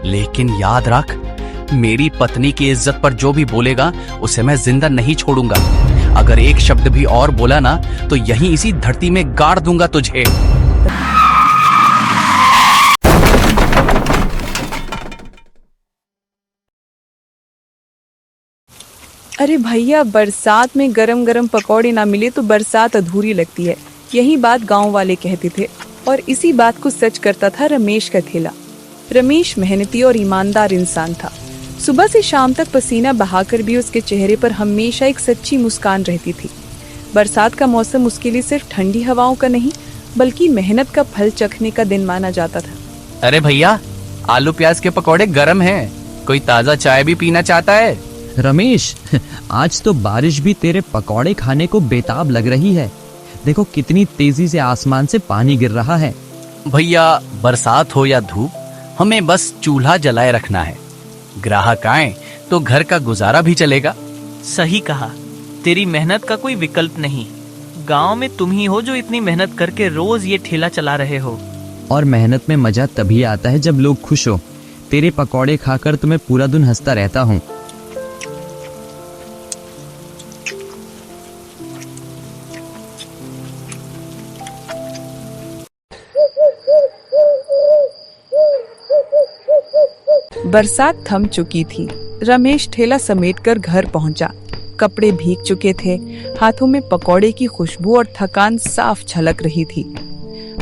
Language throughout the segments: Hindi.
लेकिन याद रख, मेरी पत्नी की इज्जत पर जो भी बोलेगा उसे मैं जिंदा नहीं छोड़ूंगा। अगर एक शब्द भी और बोला ना तो यहीं इसी धरती में गाड़ दूंगा तुझे। अरे भैया, बरसात में गरम गरम पकौड़े ना मिले तो बरसात अधूरी लगती है। यही बात गांव वाले कहते थे और इसी बात को सच करता था रमेश का ठेला। रमेश मेहनती और ईमानदार इंसान था। सुबह से शाम तक पसीना बहाकर भी उसके चेहरे पर हमेशा एक सच्ची मुस्कान रहती थी। बरसात का मौसम उसके लिए सिर्फ ठंडी हवाओं का नहीं बल्कि मेहनत का फल चखने का दिन माना जाता था। अरे भैया, आलू प्याज के पकौड़े गरम हैं। कोई ताजा चाय भी पीना चाहता है? रमेश, आज तो बारिश भी तेरे पकौड़े खाने को बेताब लग रही है। देखो कितनी तेजी से आसमान से पानी गिर रहा है। भैया, बरसात हो या धूप, हमें बस चूल्हा जलाए रखना है। ग्राहक आए तो घर का गुजारा भी चलेगा। सही कहा, तेरी मेहनत का कोई विकल्प नहीं। गांव में तुम ही हो जो इतनी मेहनत करके रोज ये ठेला चला रहे हो। और मेहनत में मजा तभी आता है जब लोग खुश हो। तेरे पकौड़े खाकर तो मैं पूरा दिन हंसता रहता हूँ। बरसात थम चुकी थी। रमेश ठेला समेटकर घर पहुंचा। कपड़े भीग चुके थे, हाथों में पकौड़े की खुशबू और थकान साफ झलक रही थी।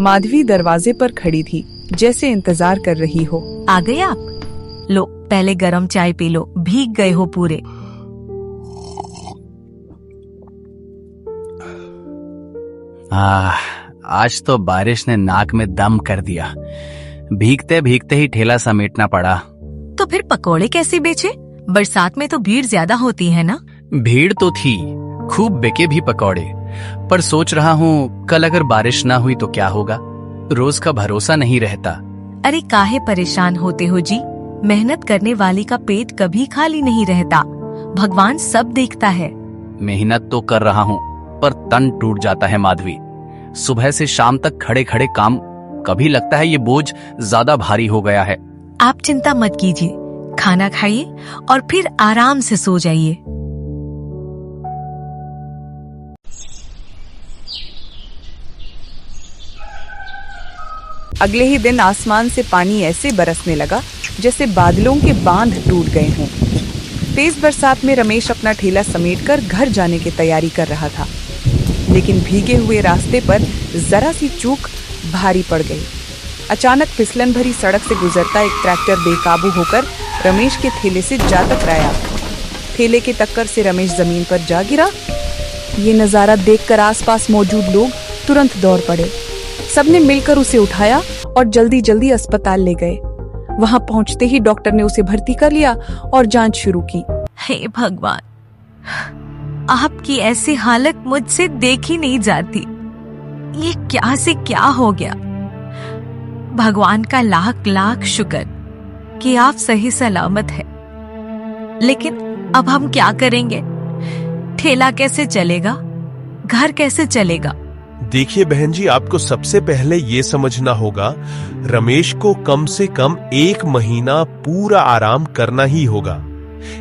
माधवी दरवाजे पर खड़ी थी, जैसे इंतजार कर रही हो। आ गए आप? लो, पहले गरम चाय पी लो, भीग गए हो पूरे। आज तो बारिश ने नाक में दम कर दिया। भीगते भीगते ही ठेला समेटना पड़ा। तो फिर पकोड़े कैसे बेचे? बरसात में तो भीड़ ज्यादा होती है ना? भीड़ तो थी, खूब बिके भी पकौड़े, पर सोच रहा हूँ कल अगर बारिश ना हुई तो क्या होगा। रोज का भरोसा नहीं रहता। अरे काहे परेशान होते हो जी? मेहनत करने वाले का पेट कभी खाली नहीं रहता। भगवान सब देखता है। मेहनत तो कर रहा हूँ पर तन टूट जाता है माधवी। सुबह से शाम तक खड़े खड़े काम, कभी लगता है ये बोझ ज्यादा भारी हो गया है। आप चिंता मत कीजिए, खाना खाइए और फिर आराम से सो जाइए। अगले ही दिन आसमान से पानी ऐसे बरसने लगा जैसे बादलों के बांध टूट गए हों। तेज बरसात में रमेश अपना ठेला समेटकर घर जाने की तैयारी कर रहा था, लेकिन भीगे हुए रास्ते पर जरा सी चूक भारी पड़ गई। अचानक फिसलन भरी सड़क से गुजरता एक ट्रैक्टर बेकाबू होकर रमेश के ठेले से जा टकराया। ठेले के टक्कर से रमेश जमीन पर जा गिरा। ये नजारा देखकर आसपास मौजूद लोग तुरंत दौड़ पड़े। सबने मिलकर उसे उठाया और जल्दी जल्दी अस्पताल ले गए। वहां पहुंचते ही डॉक्टर ने उसे भर्ती कर लिया और जांच शुरू की। हे भगवान, आपकी ऐसी हालत मुझसे देखी नहीं जाती। ये क्या से क्या हो गया। भगवान का लाख लाख शुक्र कि आप सही सलामत हैं। लेकिन अब हम क्या करेंगे? ठेला कैसे चलेगा? घर कैसे चलेगा? देखिए बहन जी, आपको सबसे पहले ये समझना होगा, रमेश को कम से कम 1 महीना पूरा आराम करना ही होगा।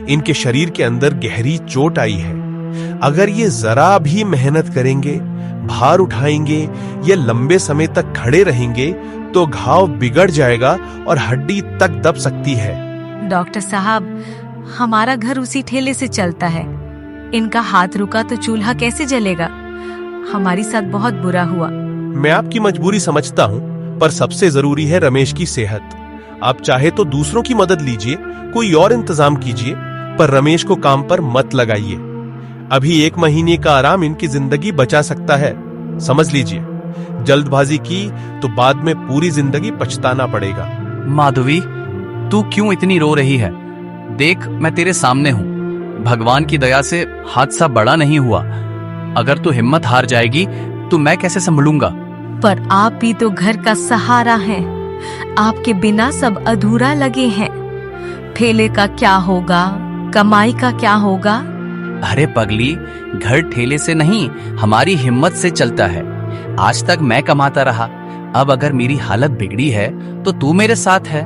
इनके शरीर के अंदर गहरी चोट आई है। अगर ये जरा भी मेहनत करेंगे, भार उठाएंगे या लंबे समय तक खड़े रहेंगे तो घाव बिगड़ जाएगा और हड्डी तक दब सकती है। डॉक्टर साहब, हमारा घर उसी ठेले से चलता है। इनका हाथ रुका तो चूल्हा कैसे जलेगा? हमारी साथ बहुत बुरा हुआ। मैं आपकी मजबूरी समझता हूँ, पर सबसे जरूरी है रमेश की सेहत। आप चाहे तो दूसरों की मदद लीजिए, कोई और इंतजाम कीजिए, पर रमेश को काम पर मत लगाइए। अभी 1 महीने का आराम इनकी जिंदगी बचा सकता है, समझ लीजिए। जल्दबाजी की तो बाद में पूरी जिंदगी पछताना पड़ेगा। माधवी, तू क्यों इतनी रो रही है? देख, मैं तेरे सामने हूँ। भगवान की दया से हादसा बड़ा नहीं हुआ। अगर तू हिम्मत हार जाएगी तो मैं कैसे संभलूंगा? पर आप भी तो घर का सहारा हैं। आपके बिना सब अधूरा लगे हैं। ठेले का क्या होगा? कमाई का क्या होगा? अरे पगली, घर ठेले से नहीं, हमारी हिम्मत से चलता है। आज तक मैं कमाता रहा, अब अगर मेरी हालत बिगड़ी है तो तू मेरे साथ है।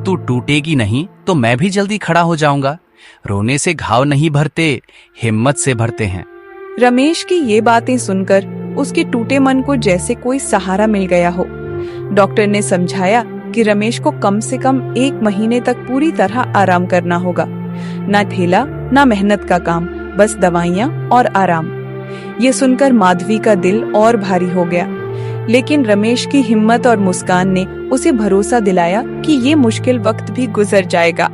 तू टूटेगी नहीं तो मैं भी जल्दी खड़ा हो जाऊंगा। रोने से घाव नहीं भरते, हिम्मत से भरते हैं। रमेश की ये बातें सुनकर उसके टूटे मन को जैसे कोई सहारा मिल गया हो। डॉक्टर ने समझाया कि रमेश को कम से कम 1 महीने तक पूरी तरह आराम करना होगा। ना ठेला ना मेहनत का काम, बस दवाइयाँ और आराम। ये सुनकर माधवी का दिल और भारी हो गया, लेकिन रमेश की हिम्मत और मुस्कान ने उसे भरोसा दिलाया कि ये मुश्किल वक्त भी गुजर जाएगा।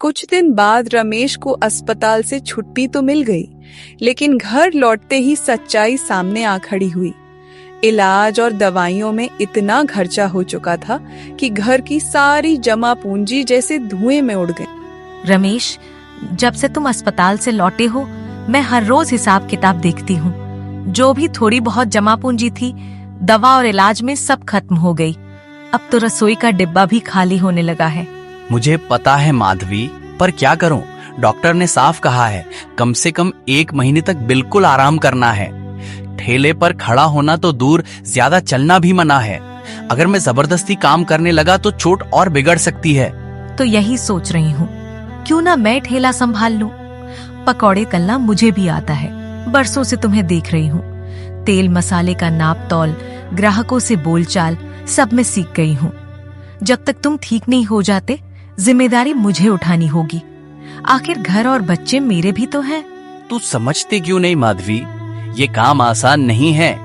कुछ दिन बाद रमेश को अस्पताल से छुट्टी तो मिल गई, लेकिन घर लौटते ही सच्चाई सामने आ खड़ी हुई। इलाज और दवाइयों में इतना खर्चा हो चुका था कि घर की सारी जमा पूंजी जैसे धुएं में उड़ गई। रमेश, जब से तुम अस्पताल से लौटे हो, मैं हर रोज हिसाब किताब देखती हूँ। जो भी थोड़ी बहुत जमा पूंजी थी, दवा और इलाज में सब खत्म हो गई। अब तो रसोई का डिब्बा भी खाली होने लगा है। मुझे पता है माधवी, पर क्या करूं? डॉक्टर ने साफ कहा है कम से कम 1 महीने तक बिल्कुल आराम करना है। ठेले पर खड़ा होना तो दूर, ज्यादा चलना भी मना है। अगर मैं जबरदस्ती काम करने लगा तो चोट और बिगड़ सकती है। तो यही सोच रही हूँ, क्यों ना मैं ठेला संभाल लूं। पकौड़े तलना मुझे भी आता है, बरसों से तुम्हें देख रही हूँ। तेल मसाले का नाप तौल, ग्राहकों से बोलचाल, सब में सीख गई हूँ। जब तक तुम ठीक नहीं हो जाते, जिम्मेदारी मुझे उठानी होगी। आखिर घर और बच्चे मेरे भी तो हैं। तू समझते क्यों नहीं माधवी? ये काम आसान नहीं है।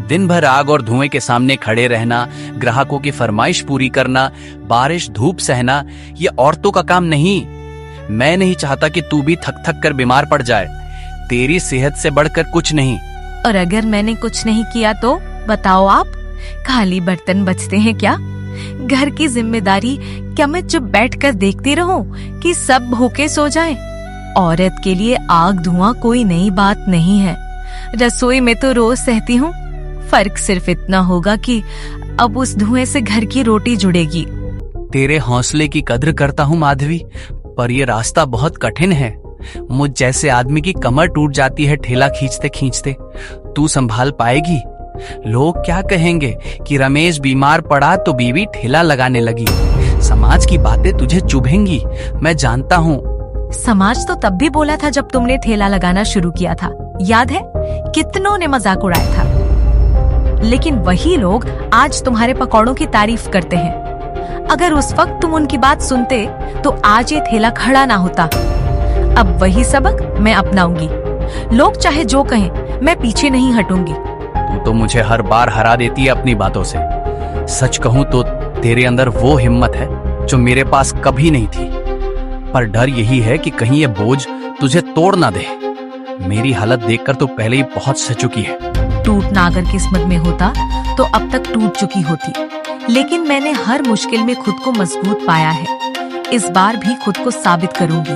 दिन भर आग और धुएं के सामने खड़े रहना, ग्राहकों की फरमाइश पूरी करना, बारिश धूप सहना, ये औरतों का काम नहीं। मैं नहीं चाहता कि तू भी थक थक कर बीमार पड़ जाए। तेरी सेहत से बढ़कर कुछ नहीं। और अगर मैंने कुछ नहीं किया तो बताओ आप, खाली बर्तन बचते हैं क्या? घर की जिम्मेदारी क्या मैं चुप बैठकर देखती रहूं कि सब भूखे सो जाएं? औरत के लिए आग धुआं कोई नई बात नहीं है। रसोई में तो रोज सहती हूँ। फर्क सिर्फ इतना होगा कि अब उस धुएं से घर की रोटी जुड़ेगी। तेरे हौसले की कद्र करता हूँ माधवी, पर ये रास्ता बहुत कठिन है। मुझ जैसे आदमी की कमर टूट जाती है ठेला खींचते खींचते। तू संभाल पाएगी? लोग क्या कहेंगे कि रमेश बीमार पड़ा तो बीवी ठेला लगाने लगी। समाज की बातें तुझे चुभेंगी, मैं जानता हूँ। समाज तो तब भी बोला था जब तुमने ठेला लगाना शुरू किया था, याद है? कितनों ने मजाक उड़ाया था। लेकिन वही लोग आज तुम्हारे पकौड़ों की तारीफ करते हैं। अगर उस वक्त तुम उनकी बात सुनते तो आज ये ठेला खड़ा ना होता। अब वही सबक मैं अपनाऊंगी। लोग चाहे जो कहें, मैं पीछे नहीं हटूंगी। तू तो मुझे हर बार हरा देती है अपनी बातों से। सच कहूं तो तेरे अंदर वो हिम्मत है जो मेरे पास कभी नहीं थी। पर डर यही है कि कहीं ये बोझ तुझे तोड़ ना दे। मेरी हालत देखकर तो पहले ही बहुत सह चुकी है। टूटना अगर किस्मत में होता तो अब तक टूट चुकी होती। लेकिन मैंने हर मुश्किल में खुद को मजबूत पाया है। इस बार भी खुद को साबित करूंगी।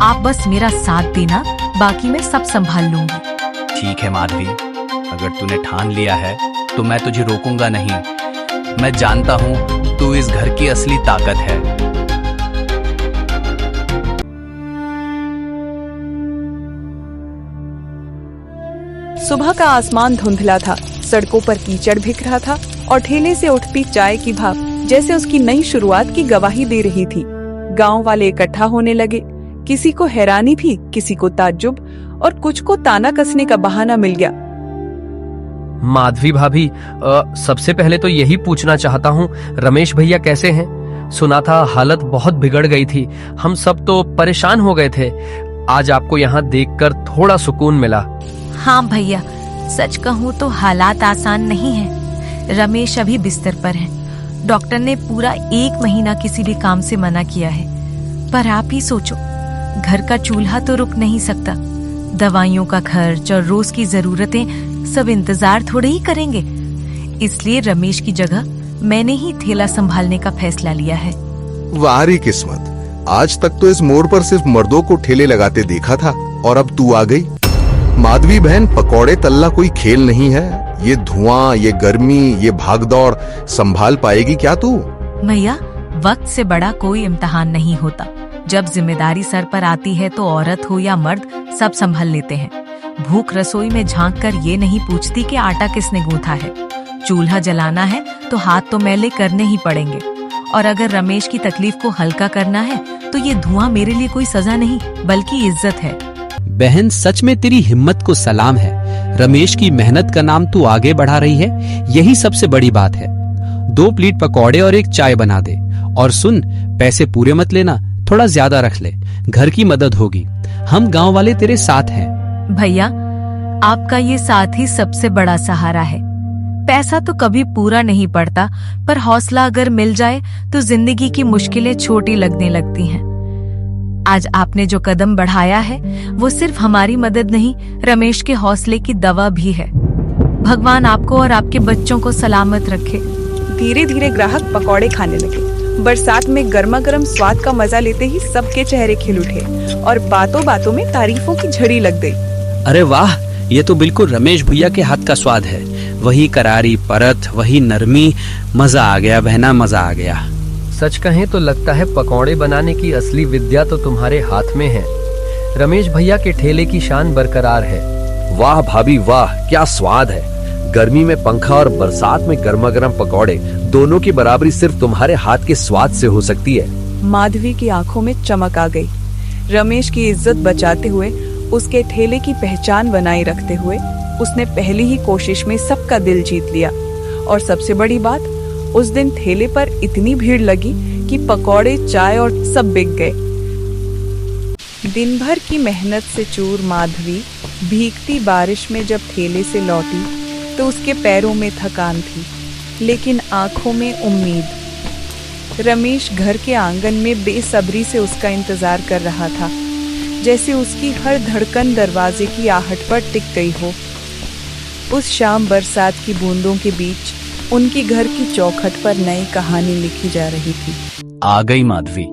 आप बस मेरा साथ देना, बाकी मैं सब संभाल लूंगी। ठीक है माधवी, अगर तूने ठान लिया है तो मैं तुझे रोकूंगा नहीं। मैं जानता हूँ तू इस घर की असली ताकत है। सुबह का आसमान धुंधला था, सड़कों पर कीचड़ बिखर रहा था और ठेले से उठती चाय की भाप जैसे उसकी नई शुरुआत की गवाही दे रही थी। गांव वाले इकट्ठा होने लगे। किसी को हैरानी भी, किसी को ताज्जुब और कुछ को ताना कसने का बहाना मिल गया। माधवी भाभी, सबसे पहले तो यही पूछना चाहता हूँ, रमेश भैया कैसे हैं? सुना था हालत बहुत बिगड़ गई थी। हम सब तो परेशान हो गए थे। आज आपको यहाँ देखकर थोड़ा सुकून मिला। हाँ भैया, सच कहूँ तो हालात आसान नहीं है। रमेश अभी बिस्तर पर है। डॉक्टर ने पूरा 1 महीना किसी भी काम से मना किया है। पर आप ही सोचो, घर का चूल्हा तो रुक नहीं सकता। दवाइयों का खर्च और रोज की जरूरतें सब इंतजार थोड़े ही करेंगे। इसलिए रमेश की जगह मैंने ही ठेला संभालने का फैसला लिया है। वाह रे किस्मत, आज तक तो इस मोड़ पर सिर्फ मर्दों को ठेले लगाते देखा था और अब तू आ गई। माधवी बहन, पकौड़े तलना कोई खेल नहीं है। ये धुआं, ये गर्मी, ये भागदौड़ संभाल पाएगी क्या तू? भैया, वक्त से बड़ा कोई इम्तिहान नहीं होता। जब जिम्मेदारी सर पर आती है तो औरत हो या मर्द सब संभाल लेते हैं। भूख रसोई में झांक कर ये नहीं पूछती कि आटा किसने गूंथा है। चूल्हा जलाना है तो हाथ तो मैले करने ही पड़ेंगे, और अगर रमेश की तकलीफ को हल्का करना है तो ये धुआं मेरे लिए कोई सजा नहीं बल्कि इज्जत है। बहन, सच में तेरी हिम्मत को सलाम है। रमेश की मेहनत का नाम तू आगे बढ़ा रही है, यही सबसे बड़ी बात है। 2 प्लेट पकौड़े और 1 चाय बना दे। और सुन, पैसे पूरे मत लेना, थोड़ा ज्यादा रख ले, घर की मदद होगी। हम गांव वाले तेरे साथ हैं। भैया, आपका ये साथ ही सबसे बड़ा सहारा है। पैसा तो कभी पूरा नहीं पड़ता, पर हौसला अगर मिल जाए तो जिंदगी की मुश्किलें छोटी लगने लगती हैं। आज आपने जो कदम बढ़ाया है वो सिर्फ हमारी मदद नहीं, रमेश के हौसले की दवा भी है। भगवान आपको और आपके बच्चों को सलामत रखे। धीरे धीरे ग्राहक पकौड़े खाने लगे। बरसात में गर्मा गर्म स्वाद का मजा लेते ही सबके चेहरे खिल उठे और बातों बातों में तारीफों की झड़ी लग गई। अरे वाह, ये तो बिल्कुल रमेश भैया के हाथ का स्वाद है। वही करारी परत, वही नरमी, मजा आ गया बहना, मजा आ गया। सच कहें तो लगता है पकौड़े बनाने की असली विद्या तो तुम्हारे हाथ में है। रमेश भैया के ठेले की शान बरकरार है। वाह भाभी वाह, क्या स्वाद है। गर्मी में पंखा और बरसात में गर्मा गर्म पकौड़े, दोनों की बराबरी सिर्फ तुम्हारे हाथ के स्वाद से हो सकती है। माधवी की आंखों में चमक आ गई। रमेश की इज्जत बचाते हुए, उसके ठेले की पहचान बनाए रखते हुए उसने पहली ही कोशिश में सबका दिल जीत लिया। और सबसे बड़ी बात, उस दिन ठेले पर इतनी भीड़ लगी कि पकौड़े, चाय और सब बिक गए। दिन भर की मेहनत से चूर माधवी भीगती बारिश में जब ठेले से लौटी तो उसके पैरों में थकान थी, लेकिन आंखों में उम्मीद। रमेश घर के आंगन में बेसब्री से उसका इंतजार कर रहा था, जैसे उसकी हर धड़कन दरवाजे की आहट पर टिक गई हो। उस शाम बरसात की बूंदों के बीच उनकी घर की चौखट पर नई कहानी लिखी जा रही थी। आ गई माधवी।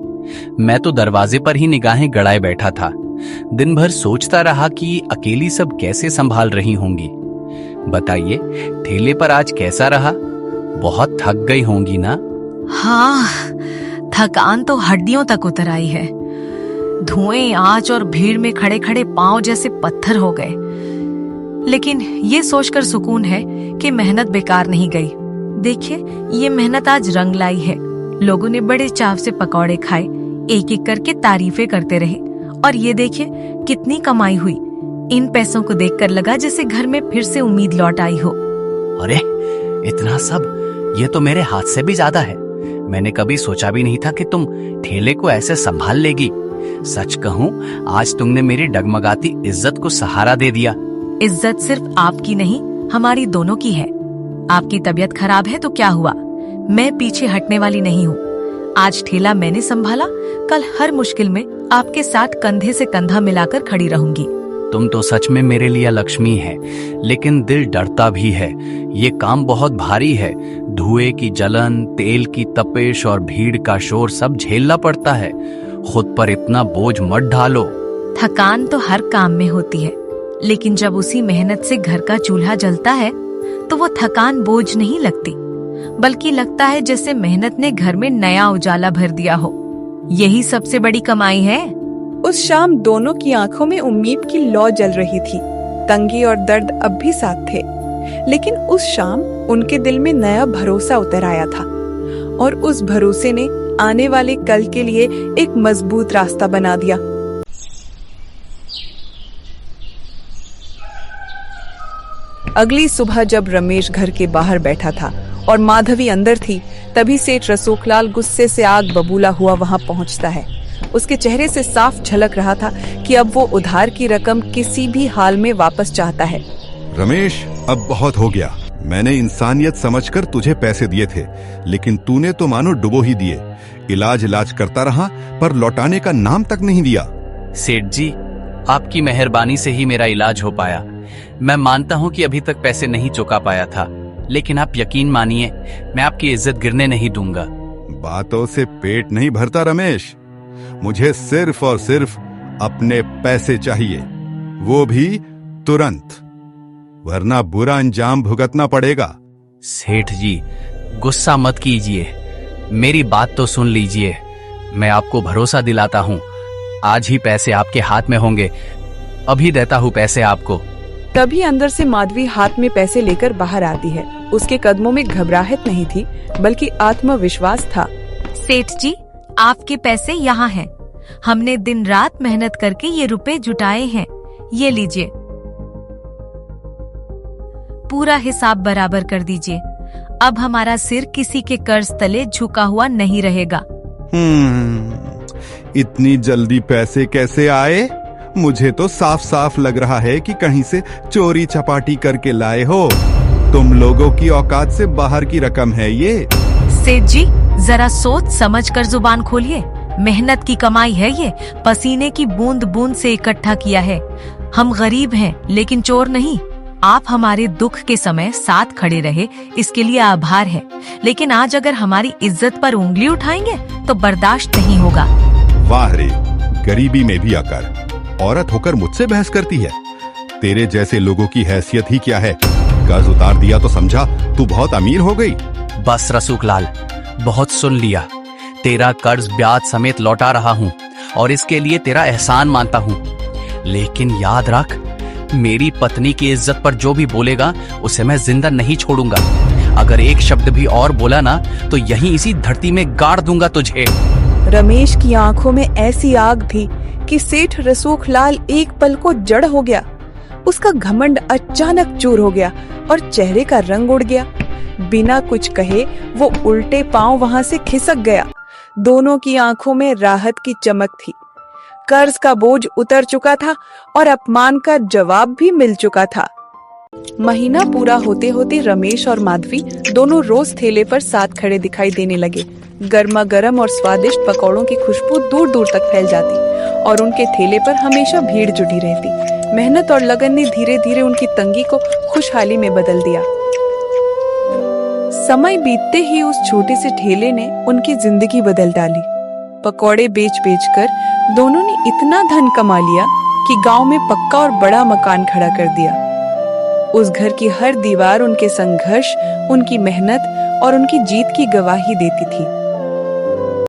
मैं तो दरवाजे पर ही निगाहें गड़ाए बैठा था। दिन भर सोचता रहा कि अकेली सब कैसे संभाल रही होंगी। बताइए, ठेले पर आज कैसा रहा? बहुत थक गई होंगी ना? हाँ, थकान तो हड्डियों तक उतर आई है। धुएं, आंच और भीड़ में खड़े खड़े पांव जैसे पत्थर हो गए। लेकिन ये सोचकर सुकून है कि मेहनत बेकार नहीं गई। देखिए, ये मेहनत आज रंग लाई है। लोगों ने बड़े चाव से पकौड़े खाए, एक एक करके तारीफें करते रहे, और ये देखिए कितनी कमाई हुई। इन पैसों को देखकर लगा जैसे घर में फिर से उम्मीद लौट आई हो। अरे इतना सब, ये तो मेरे हाथ से भी ज्यादा है। मैंने कभी सोचा भी नहीं था कि तुम ठेले को ऐसे संभाल लेगी। सच कहूं, आज तुमने मेरी डगमगाती इज्जत को सहारा दे दिया। इज्जत सिर्फ आपकी नहीं, हमारी दोनों की है। आपकी तबीयत खराब है तो क्या हुआ, मैं पीछे हटने वाली नहीं हूँ। आज ठेला मैंने संभाला, कल हर मुश्किल में आपके साथ कंधे से कंधा मिलाकर खड़ी रहूंगी। तुम तो सच में मेरे लिए लक्ष्मी है, लेकिन दिल डरता भी है। ये काम बहुत भारी है। धुएं की जलन, तेल की तपिश और भीड़ का शोर सब झेलना पड़ता है। खुद पर इतना बोझ मत ढालो। थकान तो हर काम में होती है, लेकिन जब उसी मेहनत से घर का चूल्हा जलता है तो वो थकान बोझ नहीं लगती, बल्कि लगता है जैसे मेहनत ने घर में नया उजाला भर दिया हो। यही सबसे बड़ी कमाई है। उस शाम दोनों की आंखों में उम्मीद की लौ जल रही थी। तंगी और दर्द अब भी साथ थे, लेकिन उस शाम उनके दिल में नया भरोसा उतर आया था, और उस भरोसे ने आने वाले कल के लिए एक मजबूत रास्ता बना दिया। अगली सुबह जब रमेश घर के बाहर बैठा था और माधवी अंदर थी, तभी सेठ रसूखलाल गुस्से से आग बबूला हुआ वहां पहुंचता है। उसके चेहरे से साफ झलक रहा था कि अब वो उधार की रकम किसी भी हाल में वापस चाहता है। रमेश, अब बहुत हो गया। मैंने इंसानियत समझकर तुझे पैसे दिए थे, लेकिन तूने तो मानो डुबो ही दिए। इलाज करता रहा, पर लौटाने का नाम तक नहीं दिया। सेठ जी, आपकी मेहरबानी से ही मेरा इलाज हो पाया। मैं मानता हूँ कि अभी तक पैसे नहीं चुका पाया था, लेकिन आप यकीन मानिए, मैं आपकी इज्जत गिरने नहीं दूंगा। बातों से पेट नहीं भरता रमेश। मुझे सिर्फ और सिर्फ अपने पैसे चाहिए, वो भी तुरंत, वरना बुरा अंजाम भुगतना पड़ेगा। सेठ जी, गुस्सा मत कीजिए, मेरी बात तो सुन लीजिए। मैं आपको भरोसा दिलाता हूँ, आज ही पैसे आपके हाथ में होंगे। अभी देता हूँ पैसे आपको। तभी अंदर से माधवी हाथ में पैसे लेकर बाहर आती है। उसके कदमों में घबराहट नहीं थी, बल्कि आत्मविश्वास था। सेठ जी, आपके पैसे यहाँ हैं। हमने दिन रात मेहनत करके ये रुपए जुटाए हैं। ये लीजिए, पूरा हिसाब बराबर कर दीजिए। अब हमारा सिर किसी के कर्ज तले झुका हुआ नहीं रहेगा। इतनी जल्दी पैसे कैसे आए? मुझे तो साफ साफ लग रहा है कि कहीं से चोरी चपाटी करके लाए हो। तुम लोगों की औकात से बाहर की रकम है ये। सेठ जी, जरा सोच समझ कर जुबान खोलिए। मेहनत की कमाई है ये, पसीने की बूंद बूंद से इकट्ठा किया है। हम गरीब हैं, लेकिन चोर नहीं। आप हमारे दुख के समय साथ खड़े रहे, इसके लिए आभार है। लेकिन आज अगर हमारी इज्जत पर उंगली उठाएंगे तो बर्दाश्त नहीं होगा। वाह रे, गरीबी में भी अकड़। औरत होकर मुझसे बहस करती है। तेरे जैसे लोगों की हैसियत ही क्या है? कर्ज उतार दिया तो समझा तू बहुत अमीर हो गई। बस रसूख लाल, बहुत सुन लिया। तेरा कर्ज ब्याज समेत लौटा रहा हूँ और इसके लिए तेरा एहसान मानता हूँ। लेकिन याद रख, मेरी पत्नी की इज्जत पर जो भी बोलेगा उसे मैं जिंदा नहीं छोड़ूंगा। अगर एक शब्द भी और बोला ना तो यहीं इसी धरती में गाड़ दूंगा तुझे। रमेश की आंखों में ऐसी आग थी कि सेठ रसूख लाल एक पल को जड़ हो गया। उसका घमंड अचानक चूर हो गया और चेहरे का रंग उड़ गया। बिना कुछ कहे वो उल्टे पांव वहां से खिसक गया। दोनों की आंखों में राहत की चमक थी। कर्ज का बोझ उतर चुका था और अपमान का जवाब भी मिल चुका था। महीना पूरा होते होते रमेश और माधवी दोनों रोज ठेले पर साथ खड़े दिखाई देने लगे। गर्मा गर्म और स्वादिष्ट पकौड़ों की खुशबू दूर दूर तक फैल जाती और उनके ठेले पर हमेशा भीड़ जुटी रहती। मेहनत और लगन ने धीरे धीरे उनकी तंगी को खुशहाली में बदल दिया। समय बीतते ही उस छोटे से ठेले ने उनकी जिंदगी बदल डाली। पकौड़े बेच बेच कर दोनों ने इतना धन कमा लिया कि गांव में पक्का और बड़ा मकान खड़ा कर दिया। उस घर की हर दीवार उनके संघर्ष, उनकी मेहनत और उनकी जीत की गवाही देती थी।